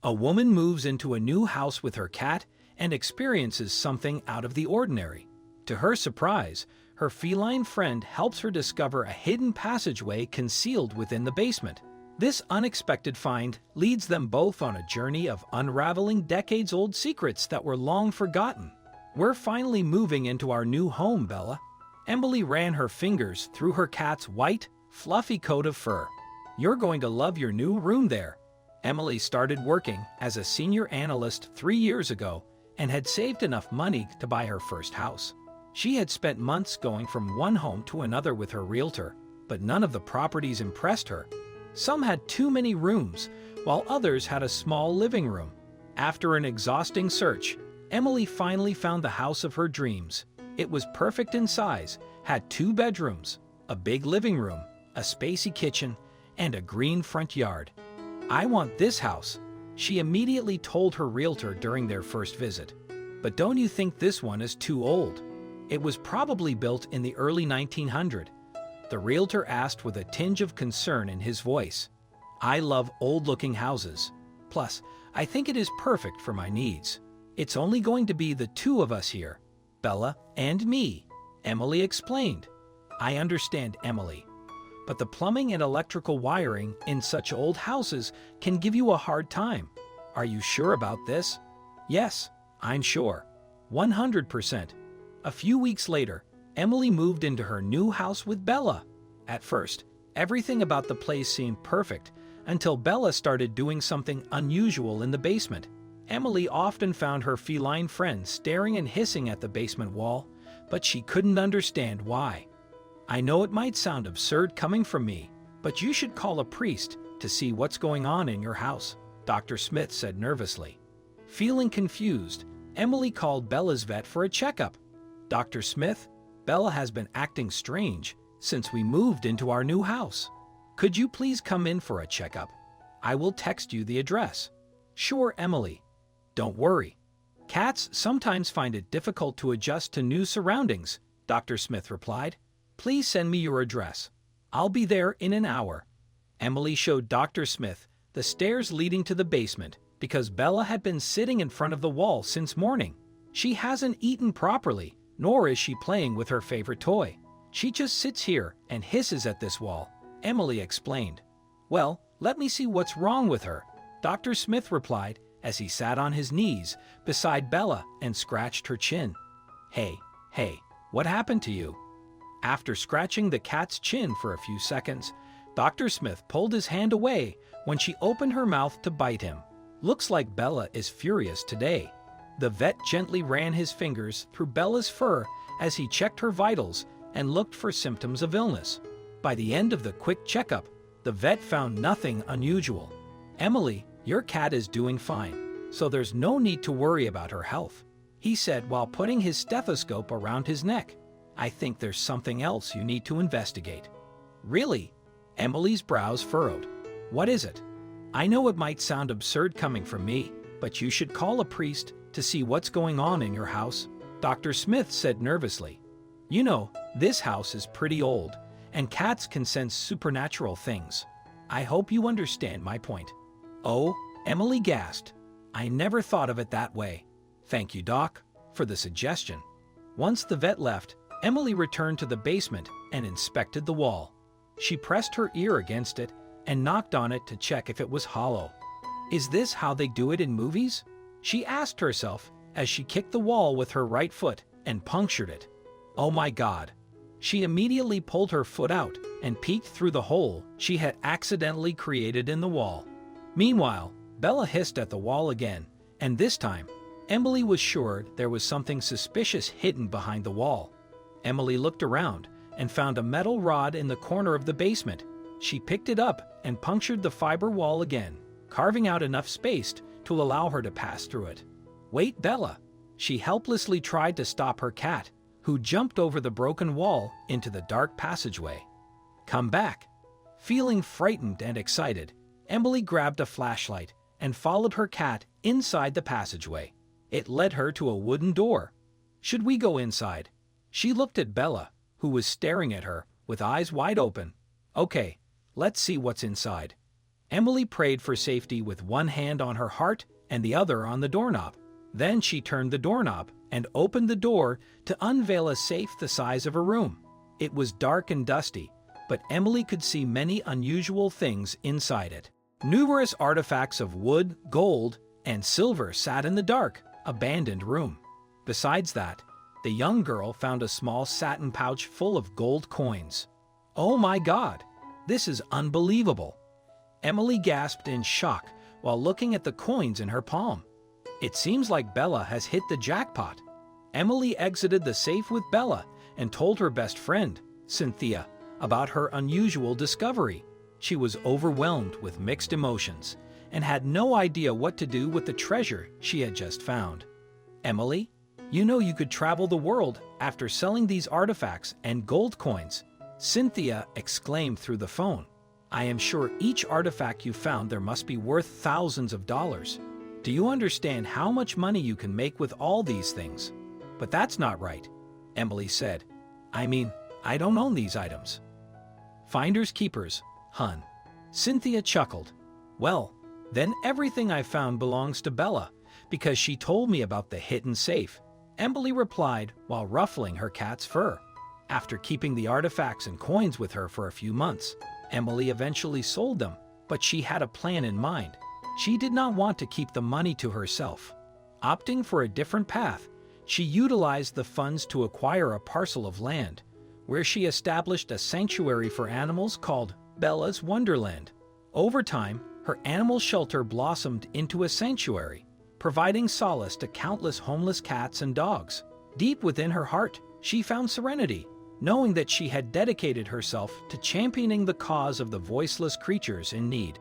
A woman moves into a new house with her cat and experiences something out of the ordinary. To her surprise, her feline friend helps her discover a hidden passageway concealed within the basement. This unexpected find leads them both on a journey of unraveling decades-old secrets that were long forgotten. "We're finally moving into our new home, Bella." Emily ran her fingers through her cat's white, fluffy coat of fur. "You're going to love your new room there." Emily started working as a senior analyst 3 years ago and had saved enough money to buy her first house. She had spent months going from one home to another with her realtor, but none of the properties impressed her. Some had too many rooms, while others had a small living room. After an exhausting search, Emily finally found the house of her dreams. It was perfect in size, had 2 bedrooms, a big living room, a spacey kitchen, and a green front yard. "I want this house," she immediately told her realtor during their first visit. "But don't you think this one is too old? It was probably built in the early 1900s. The realtor asked with a tinge of concern in his voice. "I love old-looking houses. Plus, I think it is perfect for my needs. It's only going to be the 2 of us here, Bella and me," Emily explained. "I understand, Emily. But the plumbing and electrical wiring in such old houses can give you a hard time. Are you sure about this?" "Yes, I'm sure. 100%. A few weeks later, Emily moved into her new house with Bella. At first, everything about the place seemed perfect until Bella started doing something unusual in the basement. Emily often found her feline friend staring and hissing at the basement wall, but she couldn't understand why. "I know it might sound absurd coming from me, but you should call a priest to see what's going on in your house," Dr. Smith said nervously. Feeling confused, Emily called Bella's vet for a checkup. "Dr. Smith, Bella has been acting strange since we moved into our new house. Could you please come in for a checkup? I will text you the address." "Sure, Emily. Don't worry. Cats sometimes find it difficult to adjust to new surroundings," Dr. Smith replied. "Please send me your address. I'll be there in an hour." Emily showed Dr. Smith the stairs leading to the basement because Bella had been sitting in front of the wall since morning. "She hasn't eaten properly, nor is she playing with her favorite toy. She just sits here and hisses at this wall," Emily explained. "Well, let me see what's wrong with her," Dr. Smith replied as he sat on his knees beside Bella and scratched her chin. Hey, what happened to you?" After scratching the cat's chin for a few seconds, Dr. Smith pulled his hand away when she opened her mouth to bite him. "Looks like Bella is furious today." The vet gently ran his fingers through Bella's fur as he checked her vitals and looked for symptoms of illness. By the end of the quick checkup, the vet found nothing unusual. "Emily, your cat is doing fine, so there's no need to worry about her health," he said while putting his stethoscope around his neck. "I think there's something else you need to investigate." "Really?" Emily's brows furrowed. "What is it?" "I know it might sound absurd coming from me, but you should call a priest to see what's going on in your house," Dr. Smith said nervously. "You know, this house is pretty old, and cats can sense supernatural things. I hope you understand my point." "Oh," Emily gasped. "I never thought of it that way. Thank you, Doc, for the suggestion." Once the vet left, Emily returned to the basement and inspected the wall. She pressed her ear against it and knocked on it to check if it was hollow. "Is this how they do it in movies?" she asked herself as she kicked the wall with her right foot and punctured it. "Oh my God." She immediately pulled her foot out and peeked through the hole she had accidentally created in the wall. Meanwhile, Bella hissed at the wall again, and this time, Emily was sure there was something suspicious hidden behind the wall. Emily looked around and found a metal rod in the corner of the basement. She picked it up and punctured the fiber wall again, carving out enough space to allow her to pass through it. "Wait, Bella." She helplessly tried to stop her cat, who jumped over the broken wall into the dark passageway. "Come back." Feeling frightened and excited, Emily grabbed a flashlight and followed her cat inside the passageway. It led her to a wooden door. "Should we go inside?" She looked at Bella, who was staring at her with eyes wide open. "Okay, let's see what's inside." Emily prayed for safety with one hand on her heart and the other on the doorknob. Then she turned the doorknob and opened the door to unveil a safe the size of a room. It was dark and dusty, but Emily could see many unusual things inside it. Numerous artifacts of wood, gold, and silver sat in the dark, abandoned room. Besides that, the young girl found a small satin pouch full of gold coins. "Oh my God! This is unbelievable!" Emily gasped in shock while looking at the coins in her palm. It seems like Bella has hit the jackpot. Emily exited the safe with Bella and told her best friend, Cynthia, about her unusual discovery. She was overwhelmed with mixed emotions and had no idea what to do with the treasure she had just found. "Emily, you know you could travel the world after selling these artifacts and gold coins," Cynthia exclaimed through the phone. "I am sure each artifact you found there must be worth thousands of dollars. Do you understand how much money you can make with all these things?" "But that's not right," Emily said. "I mean, I don't own these items." "Finders keepers, hun." Cynthia chuckled. "Well, then everything I found belongs to Bella, because she told me about the hidden safe," Emily replied while ruffling her cat's fur. After keeping the artifacts and coins with her for a few months, Emily eventually sold them, but she had a plan in mind. She did not want to keep the money to herself. Opting for a different path, she utilized the funds to acquire a parcel of land, where she established a sanctuary for animals called Bella's Wonderland. Over time, her animal shelter blossomed into a sanctuary, providing solace to countless homeless cats and dogs. Deep within her heart, she found serenity, knowing that she had dedicated herself to championing the cause of the voiceless creatures in need.